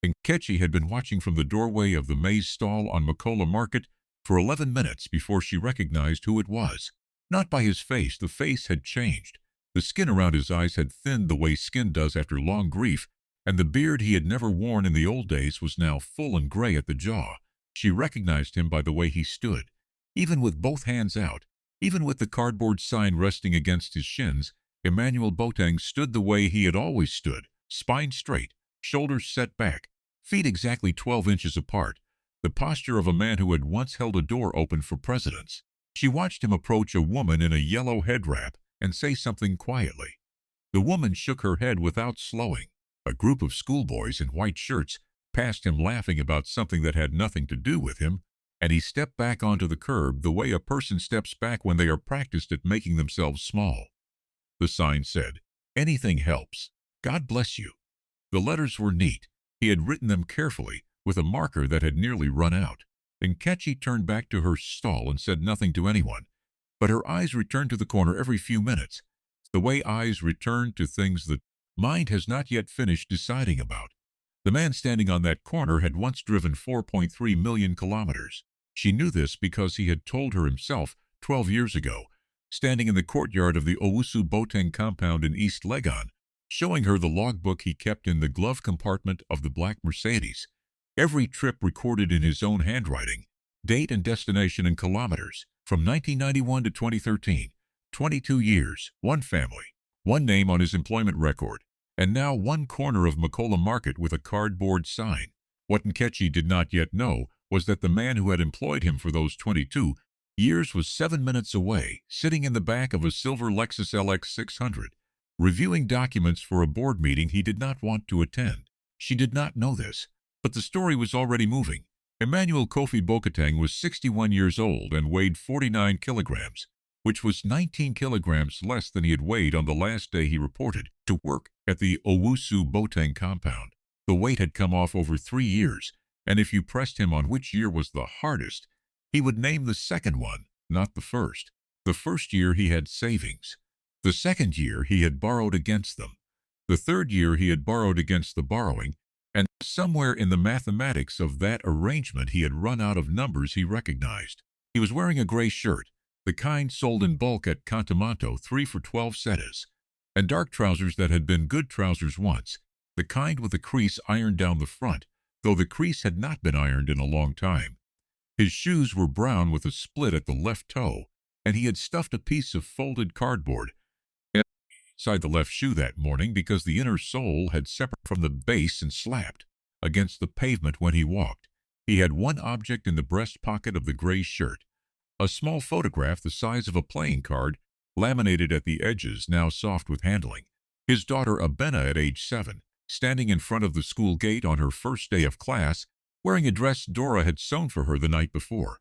Nkechi had been watching from the doorway of the maize stall on Makola Market for 11 minutes before she recognized who it was. Not by his face. The face had changed. The skin around his eyes had thinned the way skin does after long grief, and the beard he had never worn in the old days was now full and gray at the jaw. She recognized him by the way he stood. Even with both hands out, even with the cardboard sign resting against his shins, Emmanuel Boateng stood the way he had always stood, spine straight, shoulders set back, feet exactly 12 inches apart, the posture of a man who had once held a door open for presidents. She watched him approach a woman in a yellow head wrap and say something quietly. The woman shook her head without slowing. A group of schoolboys in white shirts passed him laughing about something that had nothing to do with him, and he stepped back onto the curb the way a person steps back when they are practiced at making themselves small. The sign said, "Anything helps. God bless you." The letters were neat. He had written them carefully, with a marker that had nearly run out. Nkechi turned back to her stall and said nothing to anyone, but her eyes returned to the corner every few minutes, the way eyes return to things the mind has not yet finished deciding about. The man standing on that corner had once driven 4.3 million kilometers. She knew this because he had told her himself 12 years ago, standing in the courtyard of the Owusu Boateng compound in East Legon, showing her the logbook he kept in the glove compartment of the black Mercedes. Every trip recorded in his own handwriting, date and destination in kilometers, from 1991 to 2013, 22 years, one family, one name on his employment record, and now one corner of Makola Market with a cardboard sign. What Nkechi did not yet know was that the man who had employed him for those 22 years was 7 minutes away, sitting in the back of a silver Lexus LX 600, reviewing documents for a board meeting he did not want to attend. She did not know this, but the story was already moving. Emmanuel Kofi Boateng was 61 years old and weighed 49 kilograms, which was 19 kilograms less than he had weighed on the last day he reported to work at the Owusu Boateng compound. The weight had come off over 3 years, and if you pressed him on which year was the hardest, he would name the second one, not the first. The first year he had savings. The second year he had borrowed against them. The third year he had borrowed against the borrowing, and somewhere in the mathematics of that arrangement he had run out of numbers he recognized. He was wearing a gray shirt, the kind sold in bulk at Contamonto, 3 for 12 setas, and dark trousers that had been good trousers once, the kind with a crease ironed down the front, though the crease had not been ironed in a long time. His shoes were brown with a split at the left toe, and he had stuffed a piece of folded cardboard inside the left shoe that morning because the inner sole had separated from the base and slapped against the pavement when he walked. He had one object in the breast pocket of the gray shirt, a small photograph the size of a playing card, laminated at the edges, now soft with handling. His daughter Abena at age 7, standing in front of the school gate on her first day of class, wearing a dress Dora had sewn for her the night before.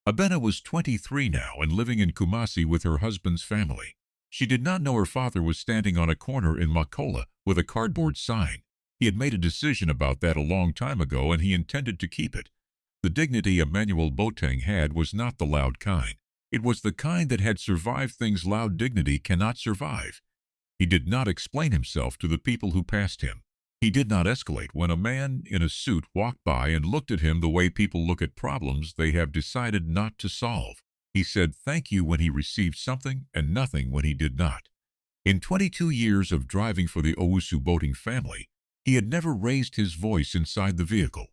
Abena was 23 now and living in Kumasi with her husband's family. She did not know her father was standing on a corner in Makola with a cardboard sign. He had made a decision about that a long time ago, and he intended to keep it. The dignity Emmanuel Boateng had was not the loud kind. It was the kind that had survived things loud dignity cannot survive. He did not explain himself to the people who passed him. He did not escalate when a man in a suit walked by and looked at him the way people look at problems they have decided not to solve. He said thank you when he received something and nothing when he did not. In 22 years of driving for the Owusu Boateng family, he had never raised his voice inside the vehicle.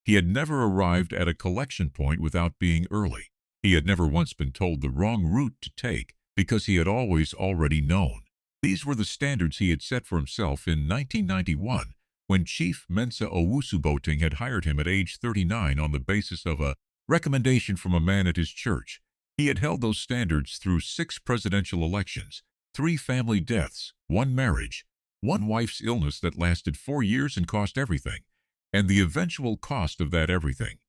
He had never arrived at a collection point without being early. He had never once been told the wrong route to take because he had always already known. These were the standards he had set for himself in 1991 when Chief Mensa Owusu Boateng had hired him at age 39 on the basis of a recommendation from a man at his church. He had held those standards through 6 presidential elections, 3 family deaths, 1 marriage, 1 wife's illness that lasted 4 years and cost everything, and the eventual cost of that everything.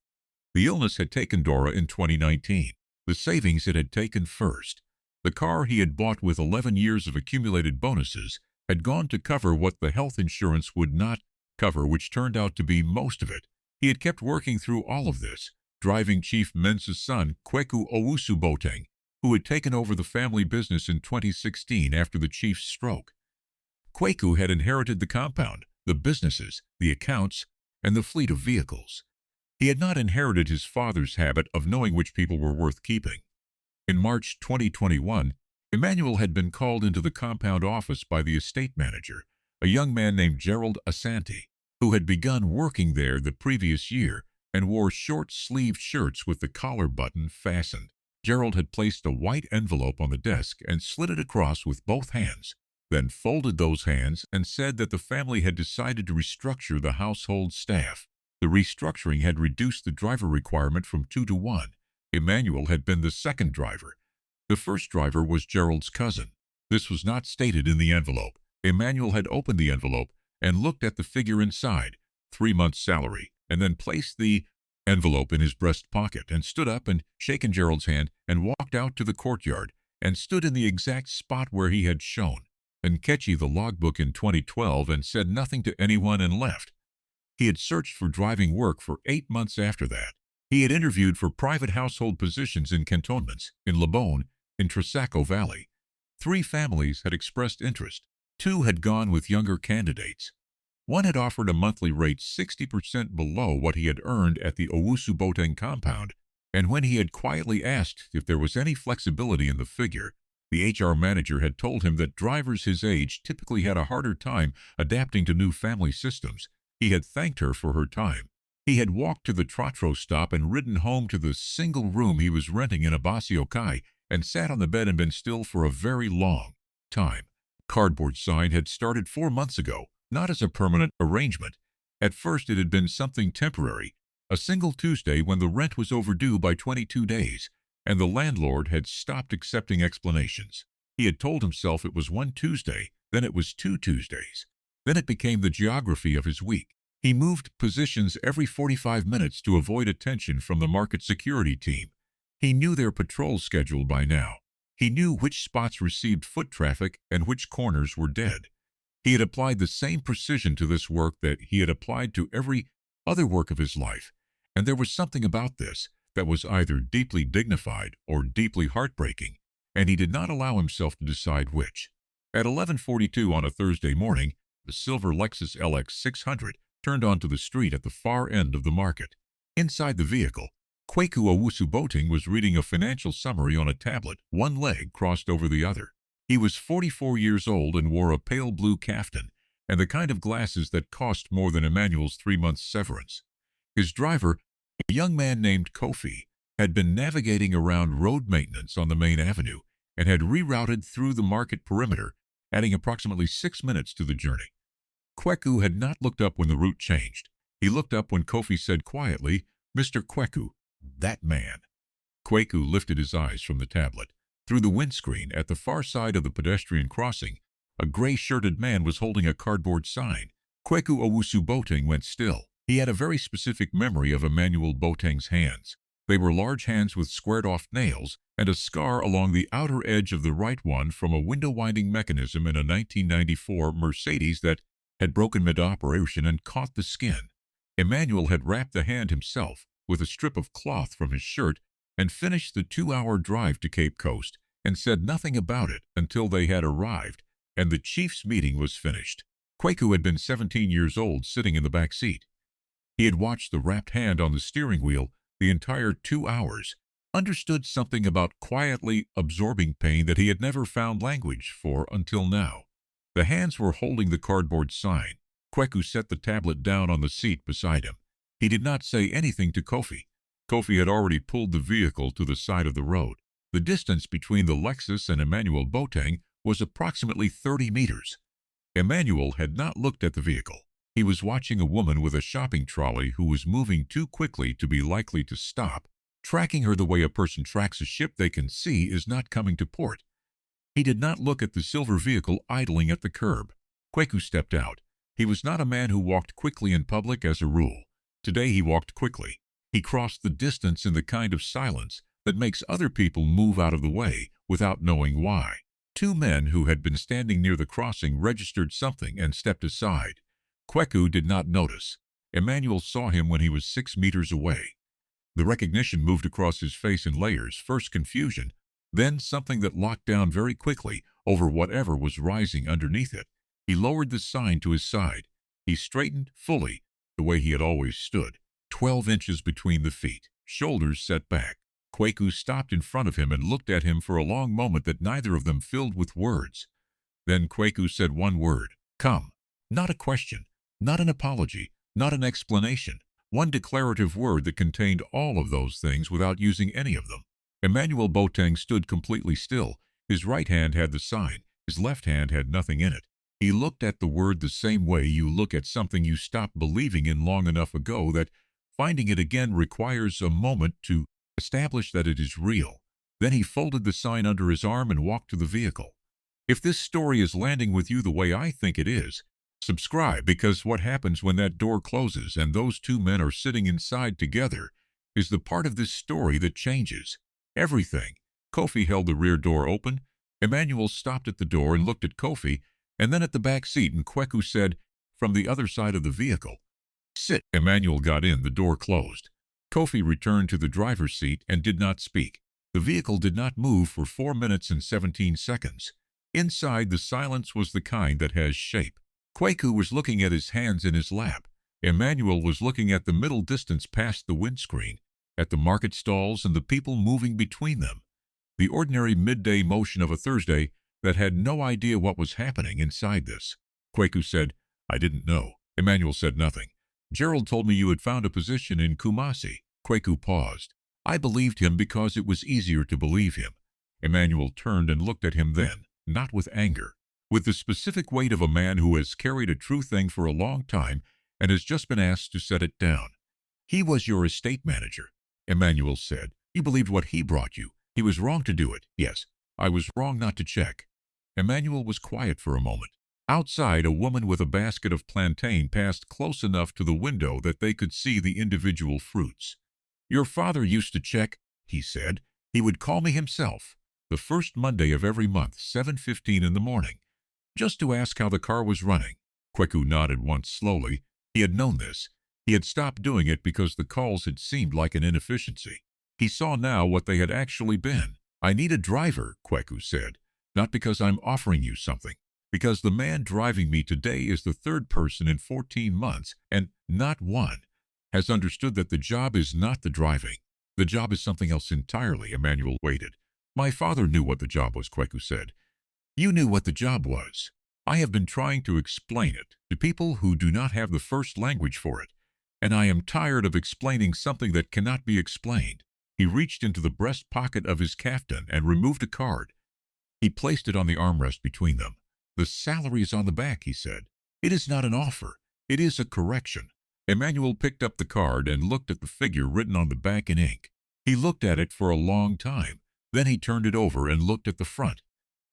The illness had taken Dora in 2019. The savings it had taken first. The car he had bought with 11 years of accumulated bonuses had gone to cover what the health insurance would not cover, which turned out to be most of it. He had kept working through all of this, driving Chief Mensa's son, Kweku Owusu Boateng, who had taken over the family business in 2016 after the chief's stroke. Kweku had inherited the compound, the businesses, the accounts, and the fleet of vehicles. He had not inherited his father's habit of knowing which people were worth keeping. In March 2021, Emmanuel had been called into the compound office by the estate manager, a young man named Gerald Asante, who had begun working there the previous year and wore short-sleeved shirts with the collar button fastened. Gerald had placed a white envelope on the desk and slid it across with both hands, then folded those hands and said that the family had decided to restructure the household staff. The restructuring had reduced the driver requirement from 2 to 1. Emmanuel had been the second driver. The first driver was Gerald's cousin. This was not stated in the envelope. Emmanuel had opened the envelope and looked at the figure inside, 3 months' salary, and then placed the envelope in his breast pocket and stood up and shaken Gerald's hand and walked out to the courtyard and stood in the exact spot where he had shown Nkechi the logbook in 2012 and said nothing to anyone and left. He had searched for driving work for 8 months after that. He had interviewed for private household positions in cantonments, in Lebon, in Trisaco Valley. 3 families had expressed interest. 2 had gone with younger candidates. One had offered a monthly rate 60% below what he had earned at the Owusu Boateng compound, and when he had quietly asked if there was any flexibility in the figure, the HR manager had told him that drivers his age typically had a harder time adapting to new family systems. He had thanked her for her time. He had walked to the Trotro stop and ridden home to the single room he was renting in Abasiokai and sat on the bed and been still for a very long time. Cardboard sign had started 4 months ago, not as a permanent arrangement. At first it had been something temporary, a single Tuesday when the rent was overdue by 22 days, and the landlord had stopped accepting explanations. He had told himself it was one Tuesday, then it was 2 Tuesdays. Then it became the geography of his week. He moved positions every 45 minutes to avoid attention from the market security team. He knew their patrol schedule by now. He knew which spots received foot traffic and which corners were dead. He had applied the same precision to this work that he had applied to every other work of his life, and there was something about this that was either deeply dignified or deeply heartbreaking, and he did not allow himself to decide which. At 11:42 on a Thursday morning, the silver Lexus LX 600 turned onto the street at the far end of the market. Inside the vehicle, Kwaku Owusu Boateng was reading a financial summary on a tablet, one leg crossed over the other. He was 44 years old and wore a pale blue kaftan and the kind of glasses that cost more than Emmanuel's 3-month severance. His driver, a young man named Kofi, had been navigating around road maintenance on the main avenue and had rerouted through the market perimeter, adding approximately 6 minutes to the journey. Kwaku had not looked up when the route changed. He looked up when Kofi said quietly, "Mr. Kwaku, that man." Kwaku lifted his eyes from the tablet. Through the windscreen, at the far side of the pedestrian crossing, a gray-shirted man was holding a cardboard sign. Kwaku Owusu Boateng went still. He had a very specific memory of Emmanuel Boateng's hands. They were large hands with squared-off nails and a scar along the outer edge of the right one from a window-winding mechanism in a 1994 Mercedes that had broken mid-operation and caught the skin. Emmanuel had wrapped the hand himself with a strip of cloth from his shirt and finished the 2-hour drive to Cape Coast and said nothing about it until they had arrived and the chief's meeting was finished. Kwaku had been 17 years old, sitting in the back seat. He had watched the wrapped hand on the steering wheel the entire 2 hours, understood something about quietly absorbing pain that he had never found language for until now. The hands were holding the cardboard sign. Kwaku set the tablet down on the seat beside him. He did not say anything to Kofi. Kofi had already pulled the vehicle to the side of the road. The distance between the Lexus and Emmanuel Boateng was approximately 30 meters. Emmanuel had not looked at the vehicle. He was watching a woman with a shopping trolley who was moving too quickly to be likely to stop, tracking her the way a person tracks a ship they can see is not coming to port. He did not look at the silver vehicle idling at the curb. Kwaku stepped out. He was not a man who walked quickly in public as a rule. Today he walked quickly. He crossed the distance in the kind of silence that makes other people move out of the way without knowing why. 2 men who had been standing near the crossing registered something and stepped aside. Kwaku did not notice. Emmanuel saw him when he was 6 meters away. The recognition moved across his face in layers, first confusion, then something that locked down very quickly over whatever was rising underneath it. He lowered the sign to his side. He straightened fully. the way he had always stood, 12 inches between the feet, shoulders set back. Kwaku stopped in front of him and looked at him for a long moment that neither of them filled with words. Then Kwaku said one word, "Come." Not a question, not an apology, not an explanation. One declarative word that contained all of those things without using any of them. Emmanuel Boateng stood completely still. His right hand had the sign. His left hand had nothing in it. He looked at the word the same way you look at something you stopped believing in long enough ago that finding it again requires a moment to establish that it is real. Then he folded the sign under his arm and walked to the vehicle. If this story is landing with you the way I think it is, subscribe, because what happens when that door closes and those two men are sitting inside together is the part of this story that changes everything. Kofi held the rear door open. Emmanuel stopped at the door and looked at Kofi, and then at the back seat, and Kwaku said, from the other side of the vehicle, "Sit." Emmanuel got in. The door closed. Kofi returned to the driver's seat and did not speak. The vehicle did not move for 4 minutes and 17 seconds. Inside, the silence was the kind that has shape. Kwaku was looking at his hands in his lap. Emmanuel was looking at the middle distance past the windscreen, at the market stalls and the people moving between them. The ordinary midday motion of a Thursday that had no idea what was happening inside this. Kwaku said, "I didn't know." Emmanuel said nothing. "Gerald told me you had found a position in Kumasi." Kwaku paused. I believed him because it was easier to believe him. Emmanuel turned and looked at him then, not with anger, with the specific weight of a man who has carried a true thing for a long time and has just been asked to set it down. "He was your estate manager," Emmanuel said. "You believed what he brought you. He was wrong to do it." "Yes, I was wrong not to check." Emmanuel was quiet for a moment. Outside, a woman with a basket of plantain passed close enough to the window that they could see the individual fruits. "Your father used to check," he said. "He would call me himself, the first Monday of every month, 7:15 in the morning, just to ask how the car was running." Kwaku nodded once slowly. He had known this. He had stopped doing it because the calls had seemed like an inefficiency. He saw now what they had actually been. "I need a driver," Kwaku said, "not because I'm offering you something. Because the man driving me today is the third person in 14 months, and not one has understood that the job is not the driving. The job is something else entirely." Emmanuel waited. "My father knew what the job was," Kwaku said. "You knew what the job was. I have been trying to explain it to people who do not have the first language for it, and I am tired of explaining something that cannot be explained." He reached into the breast pocket of his kaftan and removed a card. He placed it on the armrest between them. "The salary is on the back," he said. "It is not an offer. It is a correction." Emmanuel picked up the card and looked at the figure written on the back in ink. He looked at it for a long time. Then he turned it over and looked at the front.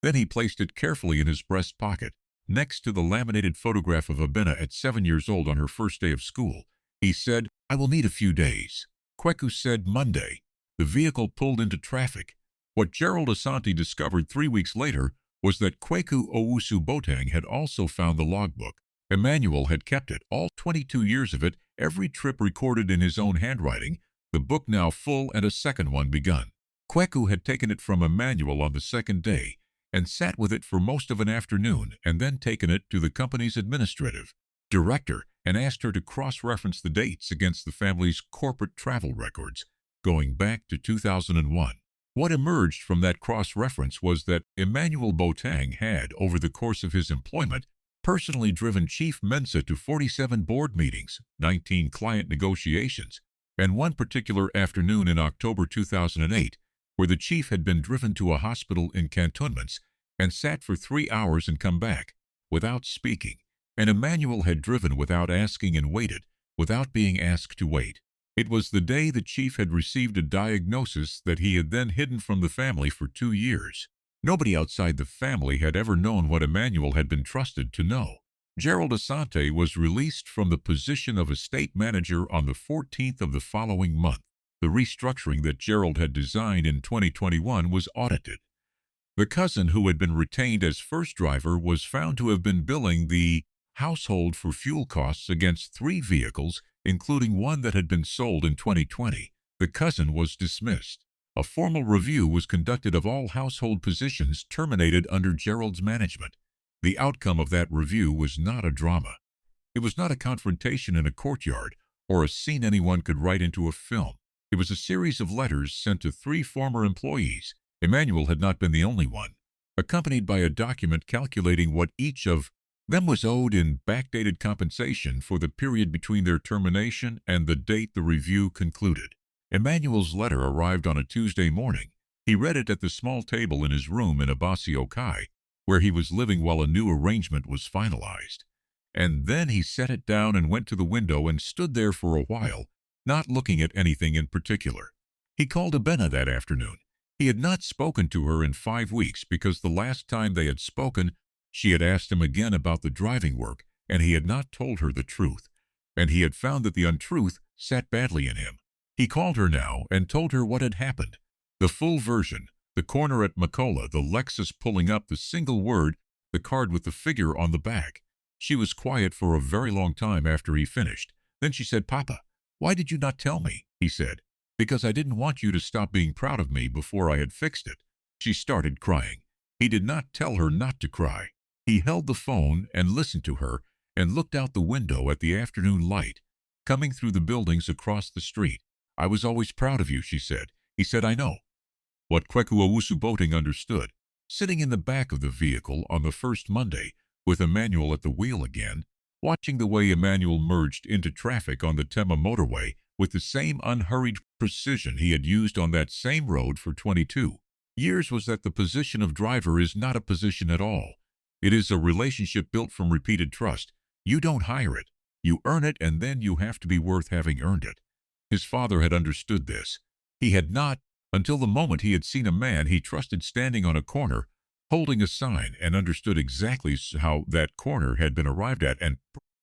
Then he placed it carefully in his breast pocket, next to the laminated photograph of Abena at 7 years old on her first day of school. He said, "I will need a few days." Kwaku said, "Monday." The vehicle pulled into traffic. What Gerald Asante discovered 3 weeks later was that Kwaku Owusu Boateng had also found the logbook. Emmanuel had kept it, all 22 years of it, every trip recorded in his own handwriting, the book now full and a second one begun. Kwaku had taken it from Emmanuel on the second day and sat with it for most of an afternoon, and then taken it to the company's administrative director and asked her to cross-reference the dates against the family's corporate travel records going back to 2001. What emerged from that cross-reference was that Emmanuel Boateng had, over the course of his employment, personally driven Chief Mensa to 47 board meetings, 19 client negotiations, and one particular afternoon in October 2008, where the chief had been driven to a hospital in cantonments and sat for 3 hours and come back, without speaking, and Emmanuel had driven without asking and waited, without being asked to wait. It was the day the chief had received a diagnosis that he had then hidden from the family for 2 years. Nobody outside the family had ever known what Emmanuel had been trusted to know. Gerald Asante was released from the position of estate manager on the 14th of the following month. The restructuring that Gerald had designed in 2021 was audited. The cousin who had been retained as first driver was found to have been billing the household for fuel costs against 3 vehicles, including one that had been sold in 2020. The cousin was dismissed. A formal review was conducted of all household positions terminated under Gerald's management. The outcome of that review was not a drama. It was not a confrontation in a courtyard or a scene anyone could write into a film. It was a series of letters sent to 3 former employees. Emmanuel had not been the only one, accompanied by a document calculating what each of them was owed in backdated compensation for the period between their termination and the date the review concluded. Emmanuel's letter arrived on a Tuesday morning. He read it at the small table in his room in Abasio Kai, where he was living while a new arrangement was finalized. And then he set it down and went to the window and stood there for a while, not looking at anything in particular. He called Abena that afternoon. He had not spoken to her in 5 weeks because the last time they had spoken, she had asked him again about the driving work, and he had not told her the truth, and he had found that the untruth sat badly in him. He called her now and told her what had happened. The full version, the corner at Macola, the Lexus pulling up, the single word, the card with the figure on the back. She was quiet for a very long time after he finished. Then she said, "Papa, why did you not tell me?" He said, "Because I didn't want you to stop being proud of me before I had fixed it." She started crying. He did not tell her not to cry. He held the phone and listened to her and looked out the window at the afternoon light coming through the buildings across the street. "I was always proud of you," she said. He said, "I know." What Kweku Owusu Boateng understood, sitting in the back of the vehicle on the first Monday, with Emmanuel at the wheel again, watching the way Emmanuel merged into traffic on the Tema motorway with the same unhurried precision he had used on that same road for 22 years, was that the position of driver is not a position at all. It is a relationship built from repeated trust. You don't hire it. You earn it, and then you have to be worth having earned it. His father had understood this. He had not, until the moment he had seen a man he trusted standing on a corner, holding a sign, and understood exactly how that corner had been arrived at, and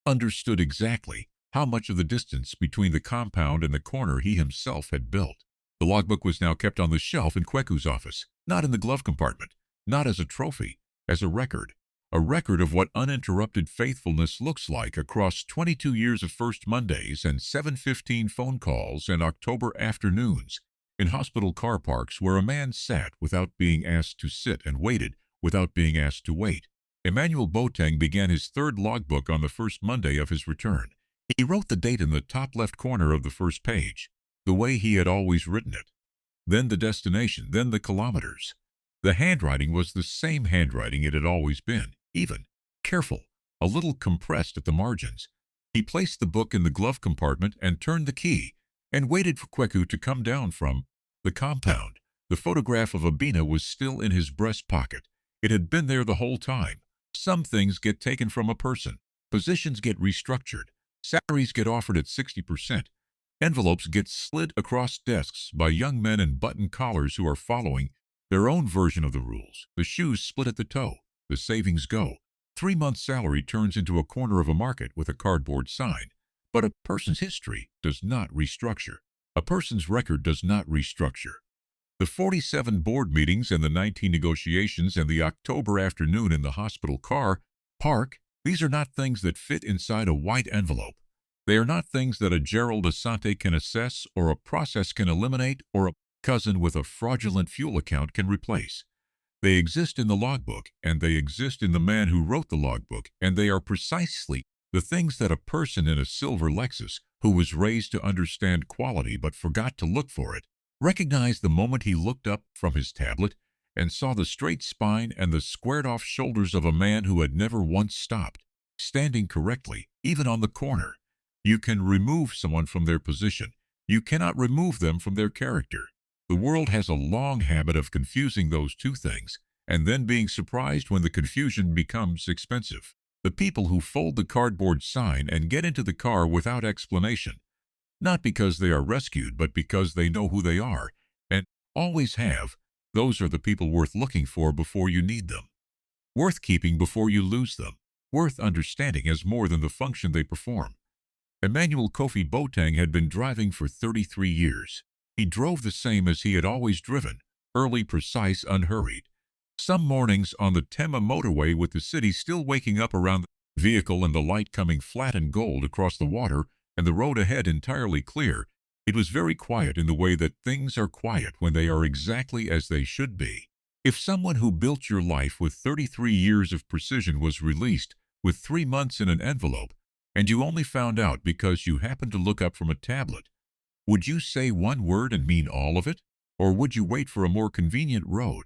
understood exactly how much of the distance between the compound and the corner he himself had built. The logbook was now kept on the shelf in Kweku's office, not in the glove compartment, not as a trophy, as a record of what uninterrupted faithfulness looks like across 22 years of First Mondays and 7:15 phone calls and October afternoons, in hospital car parks where a man sat without being asked to sit and waited without being asked to wait. Emmanuel Boateng began his 3rd logbook on the first Monday of his return. He wrote the date in the top left corner of the first page, the way he had always written it. Then the destination, then the kilometers. The handwriting was the same handwriting it had always been, even, careful, a little compressed at the margins. He placed the book in the glove compartment and turned the key, and waited for Kweku to come down from the compound. The photograph of Abena was still in his breast pocket. It had been there the whole time. Some things get taken from a person. Positions get restructured. Salaries get offered at 60%. Envelopes get slid across desks by young men in button collars who are following their own version of the rules. The shoes split at the toe. The savings go. 3 months' salary turns into a corner of a market with a cardboard sign. But a person's history does not restructure. A person's record does not restructure. The 47 board meetings and the 19 negotiations and the October afternoon in the hospital car park, these are not things that fit inside a white envelope. They are not things that a Gerald Asante can assess, or a process can eliminate, or a cousin with a fraudulent fuel account can replace. They exist in the logbook, and they exist in the man who wrote the logbook, and they are precisely the things that a person in a silver Lexus, who was raised to understand quality but forgot to look for it, recognized the moment he looked up from his tablet and saw the straight spine and the squared-off shoulders of a man who had never once stopped, standing correctly, even on the corner. You can remove someone from their position. You cannot remove them from their character. The world has a long habit of confusing those two things, and then being surprised when the confusion becomes expensive. The people who fold the cardboard sign and get into the car without explanation, not because they are rescued, but because they know who they are, and always have, those are the people worth looking for before you need them, worth keeping before you lose them, worth understanding as more than the function they perform. Emmanuel Kofi Boateng had been driving for 33 years. He drove the same as he had always driven, early, precise, unhurried. Some mornings on the Tema motorway, with the city still waking up around the vehicle and the light coming flat and gold across the water and the road ahead entirely clear, it was very quiet in the way that things are quiet when they are exactly as they should be. If someone who built your life with 33 years of precision was released with 3 months in an envelope, and you only found out because you happened to look up from a tablet, would you say one word and mean all of it? Or would you wait for a more convenient road?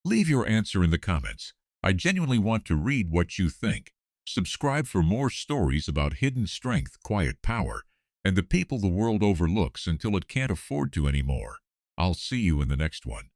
Leave your answer in the comments. I genuinely want to read what you think. Subscribe for more stories about hidden strength, quiet power, and the people the world overlooks until it can't afford to anymore. I'll see you in the next one.